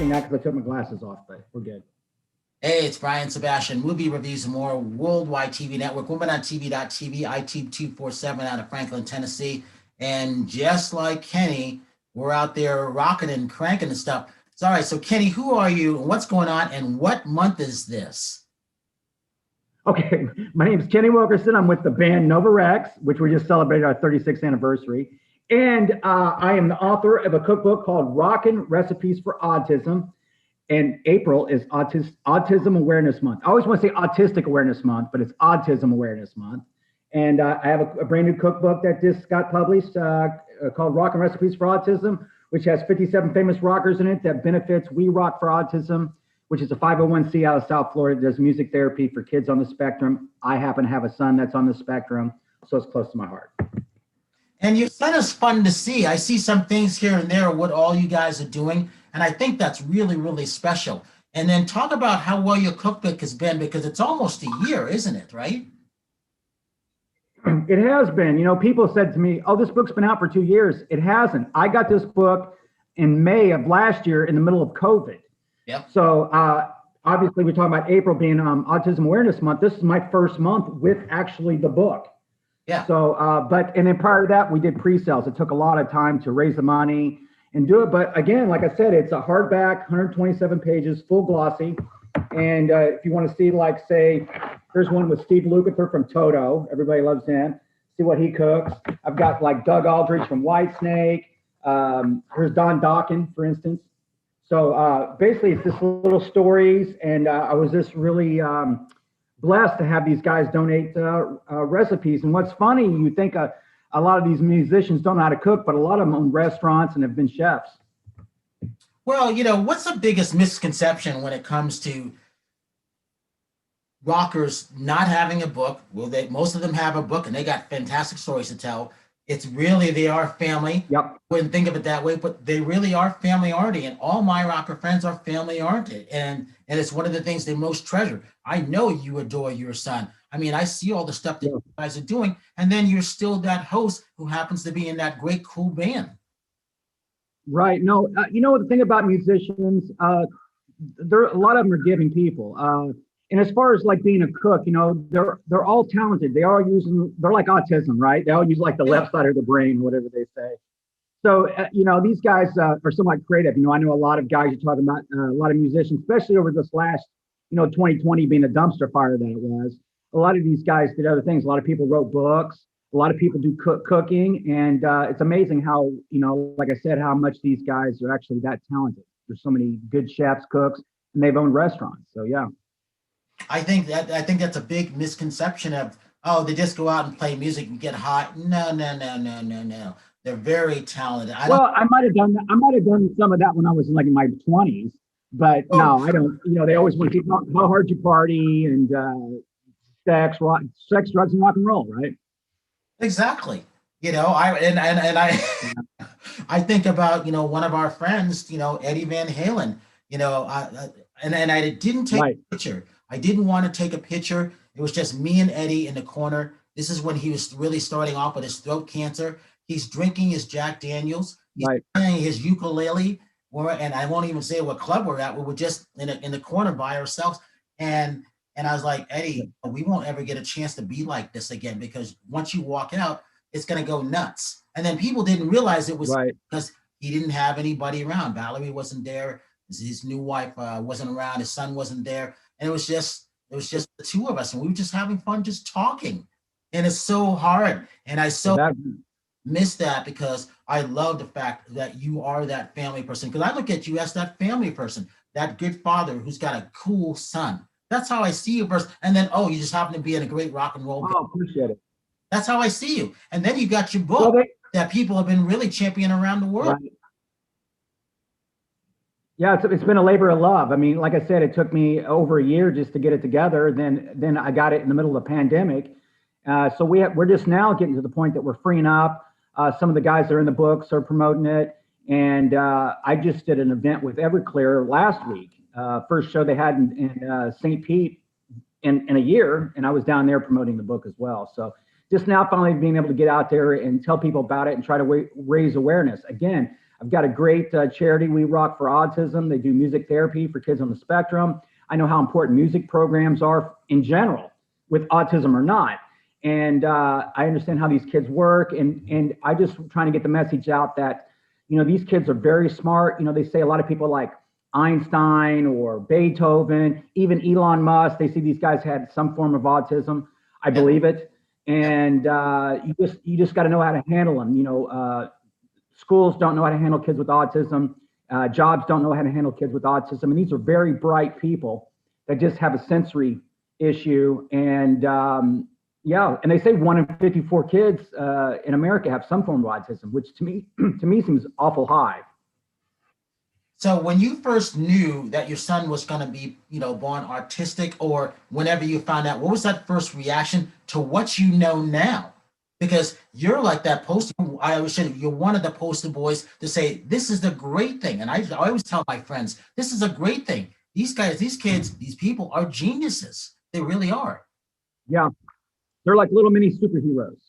missing that because I took my glasses off, but we're good. Hey, it's Brian Sebastian, Movie Reviews and More, Worldwide TV Network, WomenOnTV.tv, IT247 out of Franklin, Tennessee. And just like Kenny, we're out there rocking and cranking and stuff. So, all right, so Kenny, who are you and what's going on and what month is this? Okay, my name is Kenny Wilkerson. I'm with the band Nova Rex, which we just celebrated our 36th anniversary. And I am the author of a cookbook called Rockin Recipes for Autism. And April is Autism Awareness Month. I always want to say Autistic Awareness Month, but it's Autism Awareness Month. And I have a brand new cookbook that just got published called Rockin Recipes for Autism, which has 57 famous rockers in it that benefits We Rock for Autism, which is a 501c out of South Florida. Does music therapy for kids on the spectrum. I happen to have a son that's on the spectrum, so it's close to my heart. And your son is fun to see. I see some things here and there, what all you guys are doing. And I think that's really, really special. And then talk about how well your cookbook has been, because it's almost a year, isn't it, right? It has been. You know, people said to me, oh, this book's been out for 2 years. It hasn't. I got this book in May of last year in the middle of COVID. Yep. So obviously we're talking about April being Autism Awareness Month. This is my first month with actually the book. Yeah. So, and then prior to that, we did pre-sales. It took a lot of time to raise the money and do it. But again, like I said, it's a hardback, 127 pages, full glossy. And if you want to see, like, say, here's one with Steve Lukather from Toto. Everybody loves him. See what he cooks. I've got like Doug Aldrich from Whitesnake. Here's Don Dawkin, for instance. So basically, it's just little stories. And I was just really blessed to have these guys donate recipes. And what's funny, you think a lot of these musicians don't know how to cook, but a lot of them own restaurants and have been chefs. Well, you know, what's the biggest misconception when it comes to rockers not having a book? Well, most of them have a book and they got fantastic stories to tell. It's really, they are family. Yep. Wouldn't think of it that way, but they really are family oriented. And all my rocker friends are family oriented. And it's one of the things they most treasure. I know you adore your son. I mean, I see all the stuff that you guys are doing. And then you're still that host who happens to be in that great, cool band. Right. No, you know, the thing about musicians, a lot of them are giving people. And as far as like being a cook, you know, they're all talented. They're like autism, right? They all use like the left side of the brain, whatever they say. So, you know, these guys are somewhat creative. You know, I know a lot of guys you're talking about, a lot of musicians, especially over this last, 2020 being a dumpster fire that it was. A lot of these guys did other things. A lot of people wrote books. A lot of people do cooking. And it's amazing how, like I said, how much these guys are actually that talented. There's so many good chefs, cooks, and they've owned restaurants. So, yeah. I think that's a big misconception of, oh, they just go out and play music and get hot. No. They're very talented. I might have done that. I might have done some of that when I was in my 20s, but no, I don't. They always want to keep how hard you party and sex, drugs, and rock and roll, right? Exactly. I think about one of our friends, Eddie Van Halen. And I didn't take a picture. I didn't want to take a picture. It was just me and Eddie in the corner. This is when he was really starting off with his throat cancer. He's drinking his Jack Daniels. He's playing his ukulele. And I won't even say what club we're at. We were just in the corner by ourselves. And I was like, Eddie, we won't ever get a chance to be like this again, because once you walk out, it's going to go nuts. And then people didn't realize it was because he didn't have anybody around. Valerie wasn't there. His new wife wasn't around. His son wasn't there. And it was just the two of us, and we were just having fun, just talking. And it's so hard. And I miss that, because I love the fact that you are that family person. Because I look at you as that family person, that good father who's got a cool son. That's how I see you first. And then, you just happen to be in a great rock and roll band. Oh, appreciate it. That's how I see you. And then you got your book that people have been really championing around the world. Right. Yeah, it's been a labor of love. I mean, like I said, it took me over a year just to get it together. Then I got it in the middle of the pandemic. So we're just now getting to the point that we're freeing up. Some of the guys that are in the books are promoting it. And I just did an event with Everclear last week. First show they had in St. Pete in a year. And I was down there promoting the book as well. So just now finally being able to get out there and tell people about it and try to raise awareness. Again, I've got a great charity, We Rock for Autism. They do music therapy for kids on the spectrum. I know how important music programs are in general, with autism or not. And I understand how these kids work. And I just trying to get the message out that, you know, these kids are very smart. You know, they say a lot of people like Einstein or Beethoven, even Elon Musk, they see these guys had some form of autism. I believe it. And you just got to know how to handle them. You know, schools don't know how to handle kids with autism. Jobs don't know how to handle kids with autism. And these are very bright people that just have a sensory issue. And yeah, and they say 1 in 54 kids in America have some form of autism, which to me seems awful high. So when you first knew that your son was going to be, you know, born autistic, or whenever you found out, what was that first reaction to what you know now? Because you're like that poster. I always say you're one of the poster boys to say this is the great thing. And I always tell my friends, this is a great thing. These guys, these kids, these people are geniuses. They really are. Yeah, they're like little mini superheroes.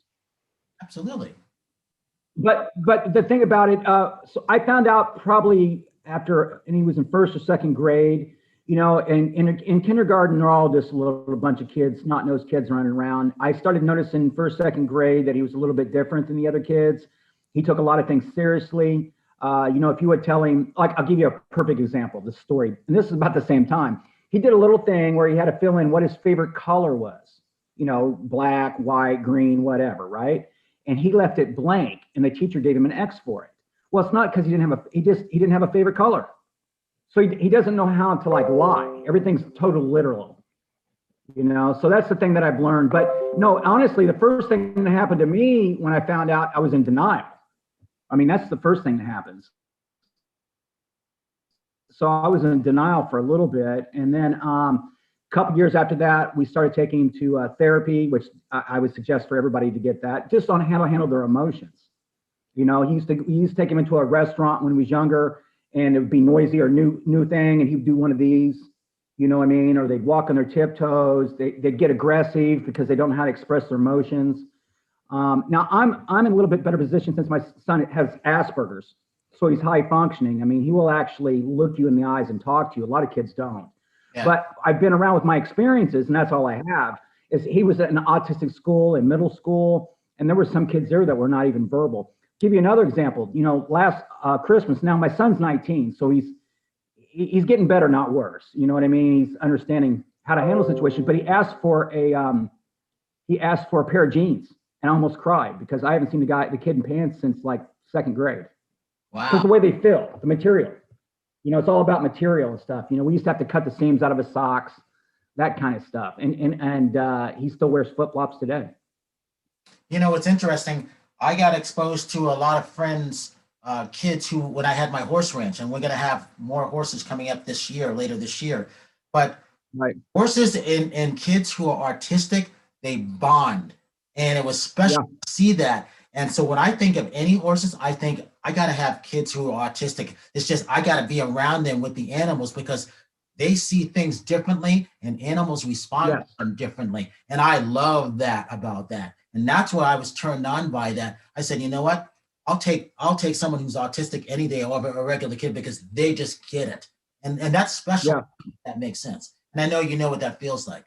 Absolutely. But the thing about it, so I found out probably after, and he was in first or second grade, you know, and in kindergarten, they're all just a little bunch of kids, snot-nosed kids running around. I started noticing first, second grade that he was a little bit different than the other kids. He took a lot of things seriously. You know, if you would tell him, like, I'll give you a perfect example of the story, and this is about the same time. He did a little thing where he had to fill in what his favorite color was, you know, black, white, green, whatever, right? And he left it blank, and the teacher gave him an X for it. Well, it's not because he didn't have a favorite color. So he doesn't know how to like lie. Everything's total literal, you know? So that's the thing that I've learned. But no, honestly, the first thing that happened to me when I found out, I was in denial. I mean, that's the first thing that happens. So I was in denial for a little bit. And then a couple years after that, we started taking him to therapy, which I would suggest for everybody to get that, just on how to handle their emotions. You know, we used to take him into a restaurant when he was younger, and it would be noisy or new thing, and he would do one of these, you know what I mean? Or they'd walk on their tiptoes. They'd get aggressive because they don't know how to express their emotions. Now I'm in a little bit better position since my son has Asperger's, so he's high functioning. I mean, he will actually look you in the eyes and talk to you. A lot of kids don't. Yeah. But I've been around with my experiences, and that's all I have. Is he was at an autistic school in middle school, and there were some kids there that were not even verbal. Give you another example. You know, last Christmas. Now my son's 19, so he's getting better, not worse. You know what I mean? He's understanding how to handle situations. But he asked for a pair of jeans, and I almost cried because I haven't seen the kid in pants since like second grade. Wow. Because the way they feel, the material. You know, it's all about material and stuff. You know, we used to have to cut the seams out of his socks, that kind of stuff. And he still wears flip-flops today. You know, it's interesting. I got exposed to a lot of friends, kids who, when I had my horse ranch, and we're going to have more horses coming up later this year. But right. Horses and kids who are artistic, they bond. And it was special to see that. And so when I think of any horses, I think I got to have kids who are autistic. It's just, I got to be around them with the animals because they see things differently and animals respond to them differently. And I love that about that. And that's why I was turned on by that. I said, you know what? I'll take someone who's autistic any day over a regular kid because they just get it. And that's special. Yeah. That makes sense. And I know you know what that feels like.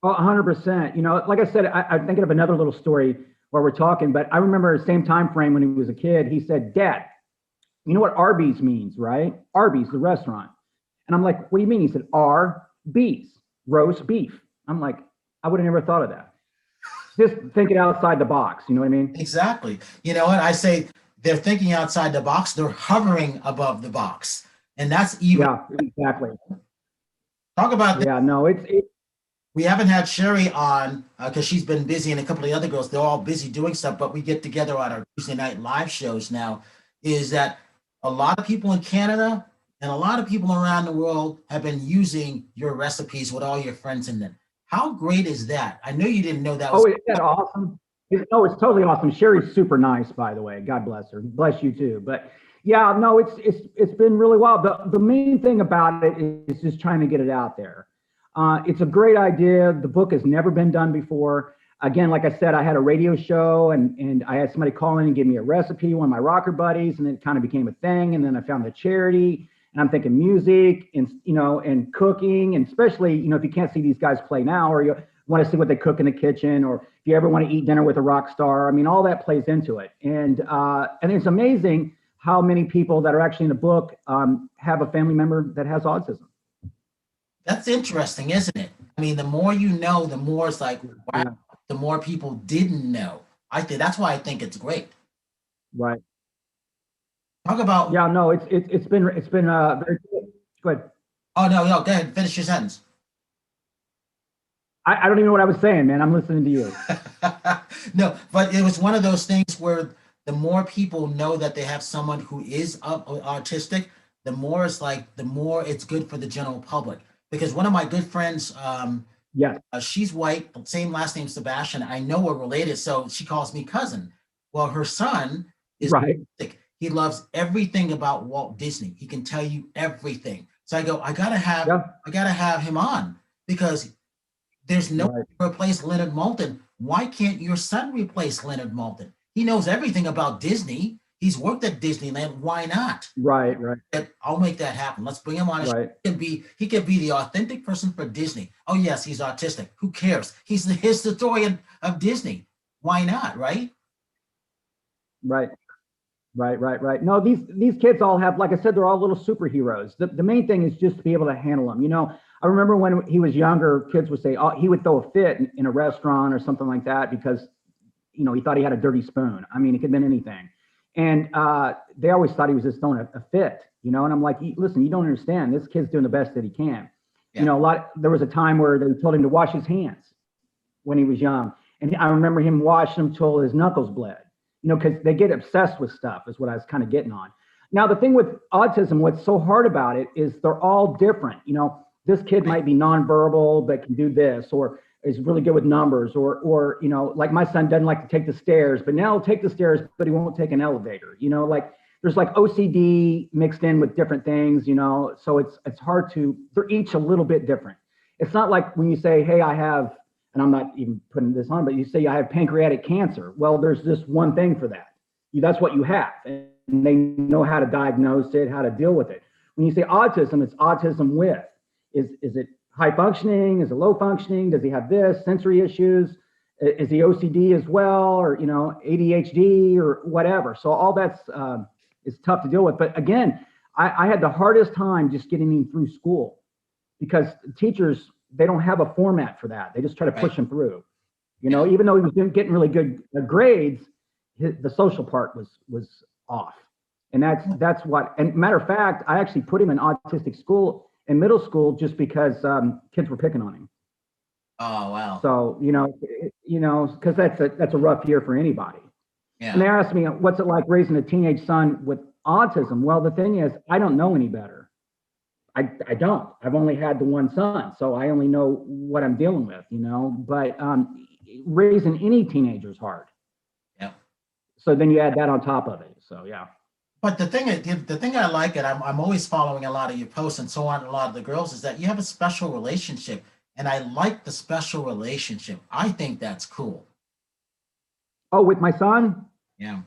Oh, 100%. You know, like I said, I'm thinking of another little story while we're talking, but I remember the same time frame when he was a kid, he said, Dad, you know what Arby's means, right? Arby's, the restaurant. And I'm like, what do you mean? He said, Arby's, roast beef. I'm like, I would have never thought of that. Just thinking outside the box, you know what I mean? Exactly. You know what? I say they're thinking outside the box, they're hovering above the box. And that's even. Yeah, exactly. Talk about that. Yeah, no, it's we haven't had Sherry on because she's been busy, and a couple of the other girls, they're all busy doing stuff, but we get together on our Tuesday night live shows now. Is that a lot of people in Canada and a lot of people around the world have been using your recipes with all your friends in them. How great is that? I know you didn't know that. Oh, is that awesome? It's totally awesome. Sherry's super nice, by the way. God bless her. Bless you too. But yeah, no, it's been really wild. The main thing about it is just trying to get it out there. It's a great idea. The book has never been done before. again, like I said, I had a radio show, and I had somebody call in and give me a recipe, one of my rocker buddies, and it kind of became a thing. And then I found the charity, and I'm thinking music and, and cooking, and especially, if you can't see these guys play now, or you want to see what they cook in the kitchen, or if you ever want to eat dinner with a rock star, I mean, all that plays into it. And it's amazing how many people that are actually in the book have a family member that has autism. That's interesting, isn't it? I mean, the more you know, the more it's like, wow, yeah. The more people didn't know. I think that's why I think it's great. Right. Talk about. Yeah, no, it's been very good. Go ahead. Oh, no, go ahead. Finish your sentence. I don't even know what I was saying, man. I'm listening to you. No, but it was one of those things where the more people know that they have someone who is autistic, the more it's good for the general public. Because one of my good friends, she's white, same last name, Sebastian. I know we're related, so she calls me cousin. Well, her son is autistic. He loves everything about Walt Disney. He can tell you everything. So I go, I gotta have him on, because there's no way to replace Leonard Maltin. Why can't your son replace Leonard Maltin? He knows everything about Disney. He's worked at Disneyland. Why not? Right. I'll make that happen. Let's bring him on. He can be the authentic person for Disney. Oh yes, he's autistic. Who cares? He's the historian of Disney. Why not? Right. No, these kids all have, like I said, they're all little superheroes. The main thing is just to be able to handle them. I remember when he was younger, kids would say, oh, he would throw a fit in a restaurant or something like that because, he thought he had a dirty spoon. I mean, it could have been anything. And they always thought he was just throwing a fit, and I'm like, listen, you don't understand. This kid's doing the best that he can. Yeah. There was a time where they told him to wash his hands when he was young. And I remember him washing them till his knuckles bled, because they get obsessed with stuff is what I was kind of getting on. Now, the thing with autism, what's so hard about it is they're all different. This kid might be nonverbal, but can do this, or is really good with numbers, or like my son doesn't like to take the stairs, but now he'll take the stairs, but he won't take an elevator. There's like OCD mixed in with different things, so it's hard to, they're each a little bit different. It's not like when you say, hey, I have, and I'm not even putting this on, but you say I have pancreatic cancer. Well, there's just one thing for that. That's what you have, and they know how to diagnose it, how to deal with it. When you say autism, it's autism with. Is it high functioning? Is it low functioning? Does he have this, sensory issues? Is he OCD as well, or ADHD or whatever? So all that's is tough to deal with. But again, I had the hardest time just getting him through school, because teachers, they don't have a format for that. They just try to push him through. Even though he was getting really good grades, the social part was off, and that's what. And matter of fact, I actually put him in autistic school in middle school just because kids were picking on him. Oh, wow. So, because that's a rough year for anybody. Yeah. And they asked me, what's it like raising a teenage son with autism? Well, the thing is, I don't know any better. I don't. I've only had the one son, so I only know what I'm dealing with, but raising any teenager is hard. Yeah. So then you add that on top of it. So, yeah. But the thing I like, and I'm always following a lot of your posts and so on, a lot of the girls, is that you have a special relationship. And I like the special relationship. I think that's cool. Oh, with my son? Yeah.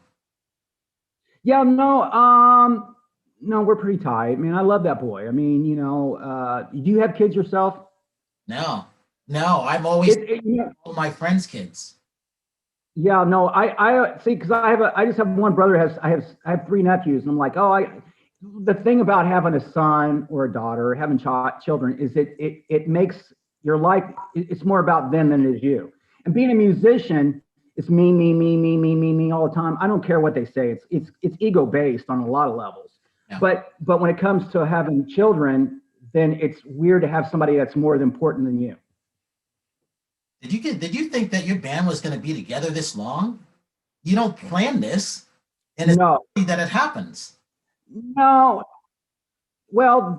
Yeah, no, we're pretty tight. I mean, I love that boy. I mean, do you have kids yourself? No, I'm always all my friends' kids. Yeah, no, I see, because I just have one brother. I have three nephews, and I'm like, the thing about having a son or a daughter, having children, is it makes your life, it's more about them than it is you. And being a musician, it's me all the time. I don't care what they say. It's ego based on a lot of levels. Yeah. But when it comes to having children, then it's weird to have somebody that's more important than you. Did you think that your band was going to be together this long? You don't plan this, and it's no. That it happens. No. Well,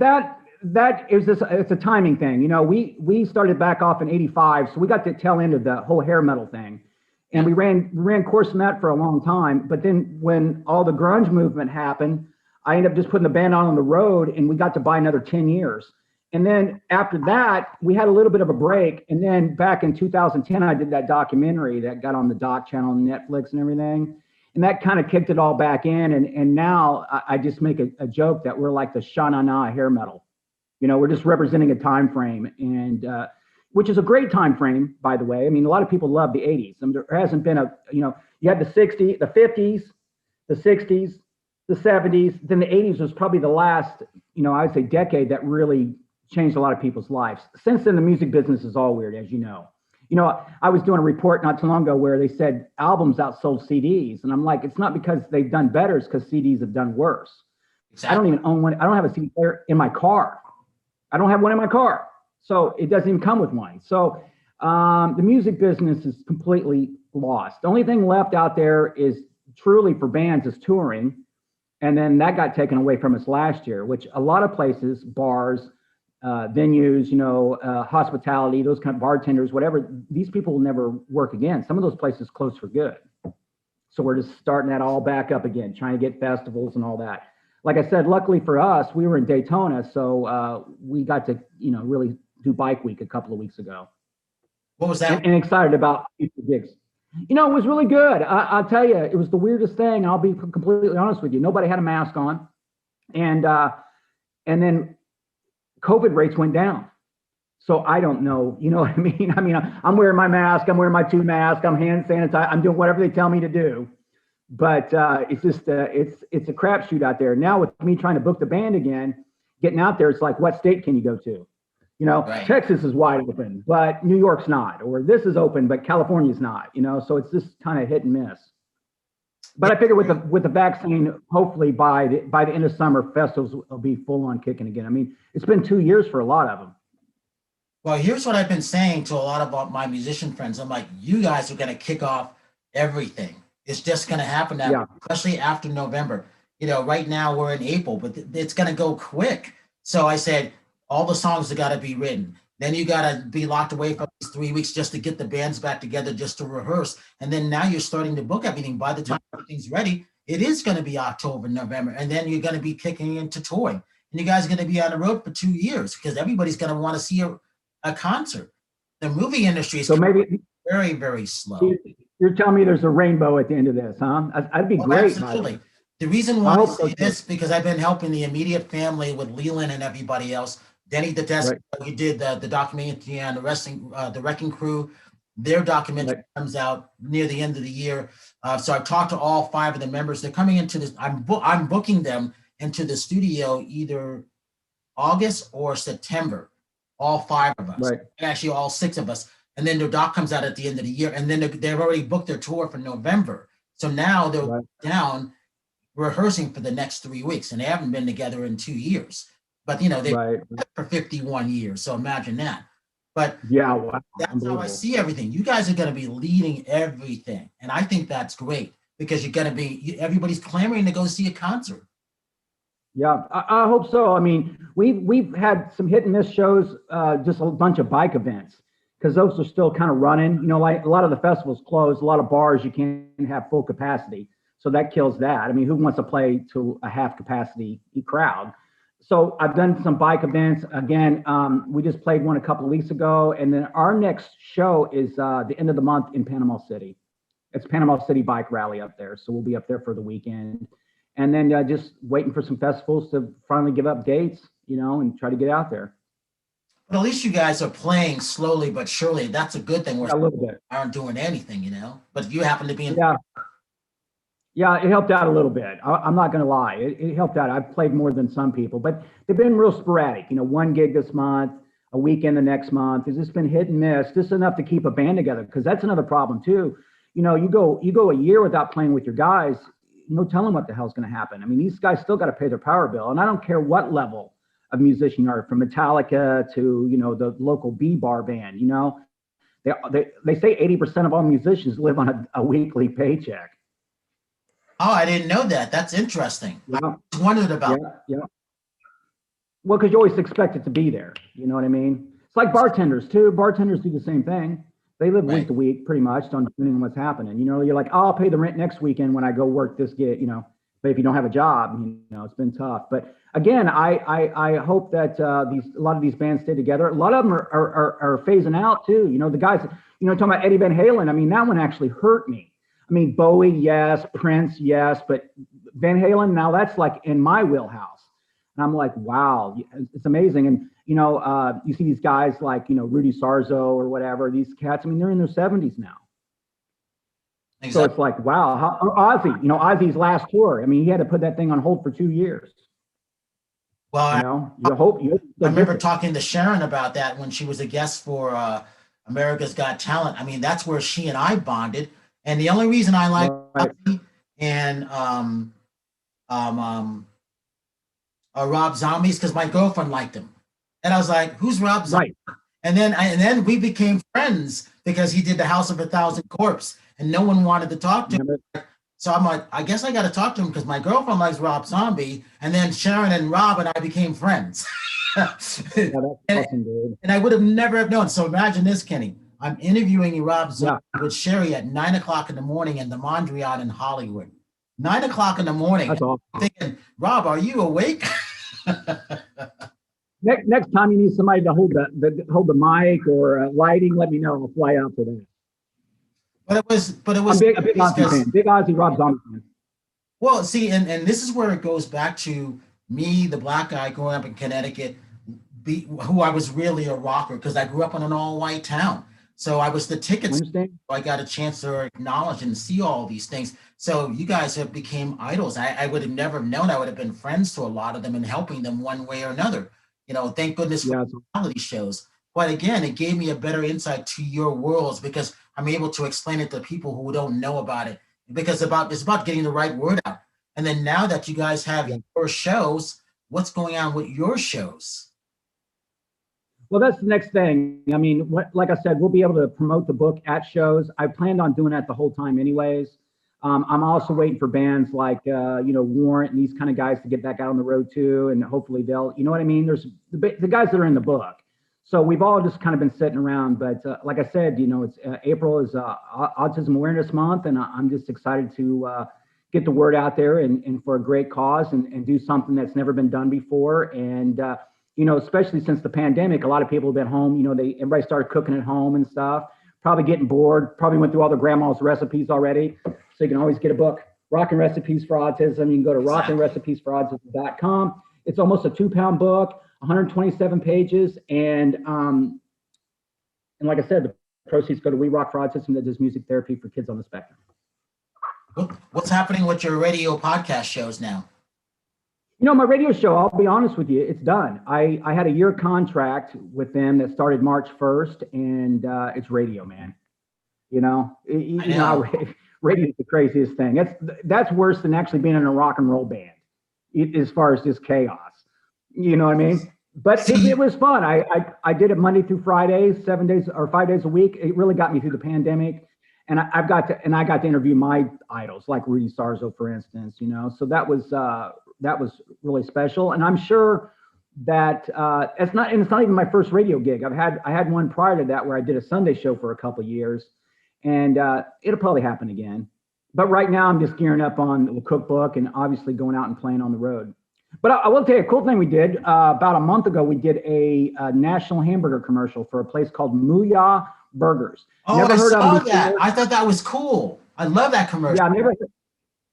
it's a timing thing. We started back off in '85, so we got the tail end of the whole hair metal thing, and we ran course in that for a long time. But then when all the grunge movement happened, I ended up just putting the band on the road, and we got to buy another 10 years. And then after that, we had a little bit of a break. And then back in 2010, I did that documentary that got on the Doc channel and Netflix and everything. And that kind of kicked it all back in. And now I just make a joke that we're like the Sha-na-na hair metal. You know, we're just representing a time frame, and which is a great time frame, by the way. I mean, a lot of people love the 80s. I mean, there hasn't been you had the 60s, the 50s, the 60s, the 70s. Then the 80s was probably the last, I would say decade that really changed a lot of people's lives. Since then, the music business is all weird, as you know. I was doing a report not too long ago where they said albums outsold CDs. And I'm like, it's not because they've done better, it's because CDs have done worse. Exactly. I don't even own one. I don't have a CD player in my car. I don't have one in my car. So it doesn't even come with one. So the music business is completely lost. The only thing left out there is truly for bands is touring. And then that got taken away from us last year, which a lot of places, bars, venues, hospitality, those kind of bartenders, whatever, these people will never work again. Some of those places close for good. So we're just starting that all back up again, trying to get festivals and all that. Like I said, luckily for us, we were in Daytona, so we got to, really do Bike Week a couple of weeks ago. What was that? And excited about future gigs. It was really good. I'll tell you, it was the weirdest thing. I'll be completely honest with you. Nobody had a mask on, and then COVID rates went down. So I don't know, you know what I mean? I'm wearing my mask, I'm wearing my 2 masks, I'm hand sanitizing, I'm doing whatever they tell me to do. But it's just, it's a crapshoot out there. Now with me trying to book the band again, getting out there, it's like, what state can you go to? Right. Texas is wide open, but New York's not, or this is open, but California's not, so it's just kind of hit and miss. But I figure with the vaccine, hopefully by the end of summer, festivals will be full on kicking again. It's been 2 years for a lot of them. Well, here's what I've been saying to a lot of my musician friends. I'm like, you guys are going to kick off everything. It's just going to happen now, yeah. Especially after November. Right now we're in April, but it's going to go quick. So I said, all the songs have got to be written. Then you got to be locked away for these 3 weeks just to get the bands back together, just to rehearse. And then now you're starting to book everything. By the time everything's ready, it is going to be October, November. And then you're going to be kicking into touring. And you guys are going to be on the road for 2 years because everybody's going to want to see a concert. The movie industry is very, very slow. You're telling me there's a rainbow at the end of this, huh? That'd be great. Absolutely. The reason why I say this, because I've been helping the immediate family with Leland and everybody else. Denny the Desk, we did the documentary on the Wrecking Crew. Their documentary comes out near the end of the year. So I've talked to all 5 of the members. They're coming into this. I'm booking them into the studio either August or September. All 5 of us, actually all 6 of us. And then their doc comes out at the end of the year. And then they've already booked their tour for November. So now they're down rehearsing for the next 3 weeks, and they haven't been together in 2 years. But they've been for 51 years. So imagine that. But yeah, wow. That's how I see everything. You guys are going to be leading everything. And I think that's great because you're going to be, everybody's clamoring to go see a concert. Yeah, I hope so. We've had some hit and miss shows, just a bunch of bike events, because those are still kind of running. Like a lot of the festivals closed, a lot of bars you can't have full capacity, so that kills that. Who wants to play to a half capacity crowd? So I've done some bike events. Again, we just played one a couple of weeks ago, and then our next show is the end of the month in Panama City. It's Panama City Bike Rally up there, so we'll be up there for the weekend. And then just waiting for some festivals to finally give up dates, and try to get out there. But at least you guys are playing slowly but surely. That's a good thing. A little bit. Aren't doing anything, But you happen to be in. Yeah, it helped out a little bit. I'm not going to lie. It helped out. I've played more than some people, but they've been real sporadic. 1 gig this month, a weekend the next month. It's just been hit and miss, just enough to keep a band together, because that's another problem too. You go a year without playing with your guys. No telling what the hell's going to happen. These guys still got to pay their power bill, and I don't care what level of musician you are, from Metallica to the local B-bar band. They say 80% of all musicians live on a weekly paycheck. Oh, I didn't know that. That's interesting. Yeah. I wondered about. Yeah. Well, because you always expect it to be there. You know what I mean? It's like bartenders too. Bartenders do the same thing. They live week to week, pretty much, depending on what's happening. You're like, oh, I'll pay the rent next weekend when I go work this gig, But if you don't have a job, it's been tough. But again, I hope that a lot of these bands stay together. A lot of them are phasing out too. You know, the guys, you know, talking about Eddie Van Halen. I mean, that one actually hurt me. I mean, Bowie, yes, Prince, yes, but Van Halen, now that's like in my wheelhouse. And I'm like, wow, it's amazing. And you know, you see these guys like, you know, Rudy Sarzo or whatever. These cats, I mean, they're in their 70s now. Exactly. So it's like, wow, Ozzy, you know, Ozzy's last tour. I mean, he had to put that thing on hold for 2 years. Well, You know, you hope you. I remember talking to Sharon about that when she was a guest for America's Got Talent. I mean, that's where she and I bonded. And the only reason I like Ozzy and Rob Zombie is because my girlfriend liked him, and I was like, "Who's Rob Zombie?" Right. And then we became friends because he did the House of a Thousand Corpse, and no one wanted to talk to him. So I'm like, I guess I got to talk to him because my girlfriend likes Rob Zombie, and then Sharon and Rob and I became friends. Yeah, that's awesome, dude. And I would have never have known. So imagine this, Kenny. I'm interviewing Rob Zombie with Sherry at 9:00 in the morning in the Mondrian in Hollywood. 9:00 in the morning. That's awesome. I'm thinking, Rob, are you awake? Next time you need somebody to hold the mic or lighting, let me know. I'll fly out for that. But it was I'm big Ozzy fan. Big Ozzy, Rob Zombie fan. Well, see, and this is where it goes back to me, the black guy growing up in Connecticut, who I was really a rocker because I grew up in an all-white town. So I was the ticket. I got a chance to acknowledge and see all these things. So you guys have became idols. I would have never known. I would have been friends to a lot of them and helping them one way or another. You know, thank goodness for reality shows. But again, it gave me a better insight to your worlds because I'm able to explain it to people who don't know about it. Because it's about getting the right word out. And then now that you guys have your shows, what's going on with your shows? Well, that's the next thing. I mean, like I said, we'll be able to promote the book at shows. I planned on doing that the whole time anyways. I'm also waiting for bands like, you know, Warrant and these kind of guys to get back out on the road too. And hopefully they'll, you know what I mean? There's the guys that are in the book. So we've all just kind of been sitting around. But like I said, you know, it's April is Autism Awareness Month. And I'm just excited to get the word out there and for a great cause and do something that's never been done before. And, you know, especially since the pandemic, a lot of people have been home, you know, everybody started cooking at home and stuff, probably getting bored, probably went through all their grandma's recipes already. So you can always get a book, Rockin Recipes for Autism. You can go to rockinrecipesforautism.com. It's almost a 2-pound book, 127 pages. And like I said, the proceeds go to We Rock for Autism that does music therapy for kids on the spectrum. What's happening with your radio podcast shows now? You know, my radio show, I'll be honest with you, it's done. I had a year contract with them that started March 1st, and it's radio, man. You know, radio is the craziest thing. That's worse than actually being in a rock and roll band, as far as just chaos. You know what I mean? But it was fun. I did it Monday through Friday, 7 days or 5 days a week. It really got me through the pandemic. And I got to interview my idols like Rudy Sarzo, for instance, you know, so that was really special. And I'm sure that it's not even my first radio gig. I had one prior to that where I did a Sunday show for a couple of years, and it'll probably happen again. But right now I'm just gearing up on the cookbook and obviously going out and playing on the road. But I will tell you a cool thing we did about a month ago. We did a national hamburger commercial for a place called Mooyah Burgers. Oh, I saw that. I thought that was cool. I love that commercial. Yeah,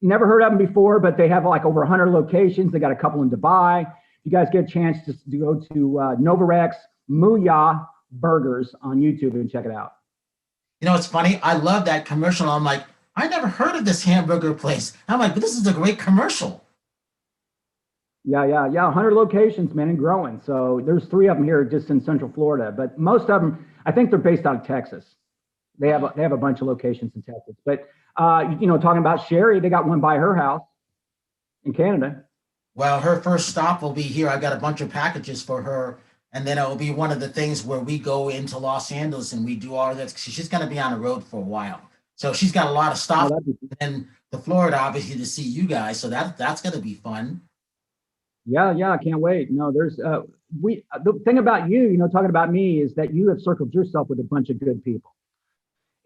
never heard of them before, but they have like over 100 locations. They got a couple in Dubai. If you guys get a chance to go to Novarex Mooyah Burgers on YouTube and check it out. You know, it's funny. I love that commercial. I'm like, I never heard of this hamburger place. I'm like, but this is a great commercial. Yeah. 100 locations, man, and growing. So there's 3 of them here just in Central Florida, but most of them, I think they're based out of Texas. They have a bunch of locations in Texas. But you know, talking about Sherry, they got one by her house in Canada. Well, her first stop will be here. I got a bunch of packages for her, and then it will be one of the things where we go into Los Angeles and we do all of this. She's going to be on the road for a while, so she's got a lot of stuff. And the Florida, obviously, to see you guys. So that's going to be fun. Yeah, I can't wait. No, there's the thing about you know, talking about me is that you have circled yourself with a bunch of good people.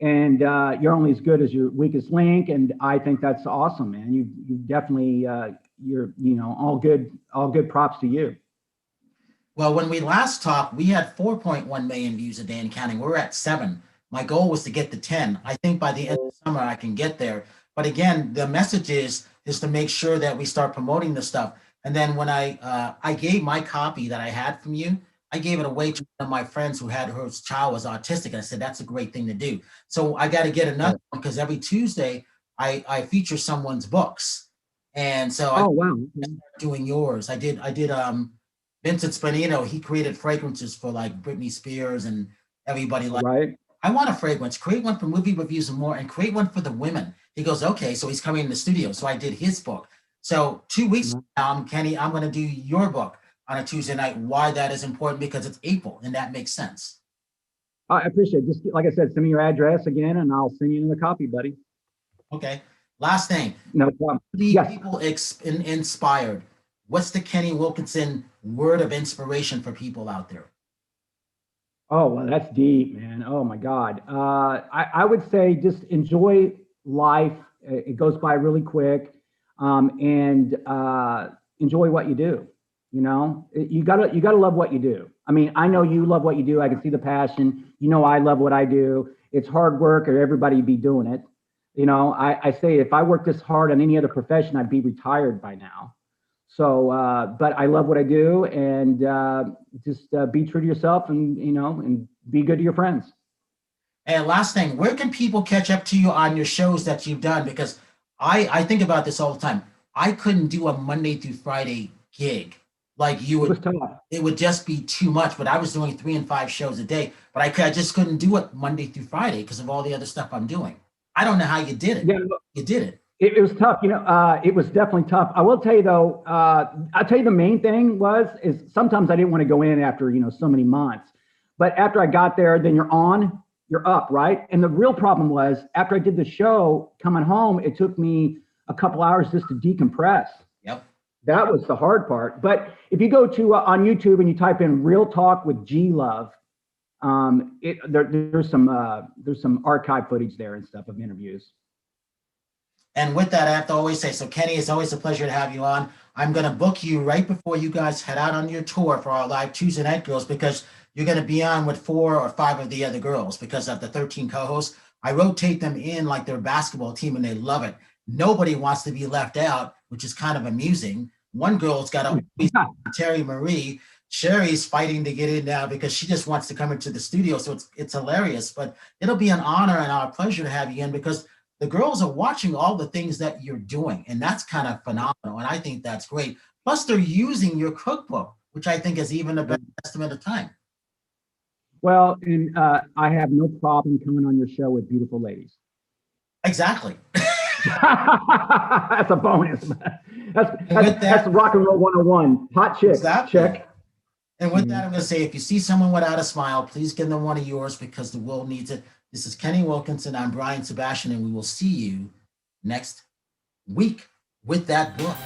and you're only as good as your weakest link. And I think that's awesome, man. You definitely you're all good props to you. Well, when we last talked, we had 4.1 million views a day and counting. We're at 7. My goal was to get to 10. I think by the end of the summer I can get there. But again, the message is to make sure that we start promoting the stuff. And then when I gave my copy that I had from you, I gave it away to one of my friends whose child was autistic. And I said, that's a great thing to do. So I got to get another one, because every Tuesday I feature someone's books. And so Oh, wow. doing yours. I did Vincent Spanino, he created fragrances for like Britney Spears and everybody like Right. I want a fragrance, create one for Movie Reviews and More, and create one for the women. He goes, okay, so he's coming in the studio. So I did his book. So 2 weeks from now, Kenny, I'm going to do your book on a Tuesday night. Why that is important, because it's April, and that makes sense. I appreciate it. Just like I said, send me your address again, and I'll send you the copy, buddy. Okay. Last thing. No problem. Yes. People inspired. What's the Kenny Wilkerson word of inspiration for people out there? Oh, well, that's deep, man. Oh my God. I would say just enjoy life. It goes by really quick, and enjoy what you do. You gotta love what you do. I mean, I know you love what you do. I can see the passion. I love what I do. It's hard work, or everybody be doing it. I say if I worked this hard on any other profession, I'd be retired by now. So, but I love what I do, and just be true to yourself, and be good to your friends. And last thing, where can people catch up to you on your shows that you've done? Because I think about this all the time. I couldn't do a Monday through Friday gig like you would. It would just be too much. But I was doing 3 and 5 shows a day. But I just couldn't do it Monday through Friday because of all the other stuff I'm doing. I don't know how you did it. Yeah, you did it. It was tough, it was definitely tough. I will tell you though, I'll tell you the main thing is sometimes I didn't want to go in after, so many months, but after I got there, then you're up, right? And the real problem was after I did the show coming home, it took me a couple hours just to decompress. Yep. That was the hard part. But if you go to on YouTube and you type in Real Talk with G Love, there's some archive footage there and stuff of interviews. And with that, I have to always say, so Kenny, it's always a pleasure to have you on. I'm going to book you right before you guys head out on your tour for our live Tuesday night girls, because you're going to be on with 4 or 5 of the other girls because of the 13 co-hosts. I rotate them in like their basketball team, and they love it. Nobody wants to be left out, which is kind of amusing. One girl's got a Terry Marie. Sherry's fighting to get in now because she just wants to come into the studio. So it's hilarious, but it'll be an honor and our pleasure to have you in, because the girls are watching all the things that you're doing, and that's kind of phenomenal. And I think that's great. Plus, they're using your cookbook, which I think is even a better estimate of time. Well, and I have no problem coming on your show with beautiful ladies. Exactly. That's a bonus. That's rock and roll 101. Hot chick. Exactly. Check. And with that, I'm going to say, if you see someone without a smile, please give them one of yours, because the world needs it. This is Kenny Wilkerson. I'm Brian Sebastian, and we will see you next week with that book.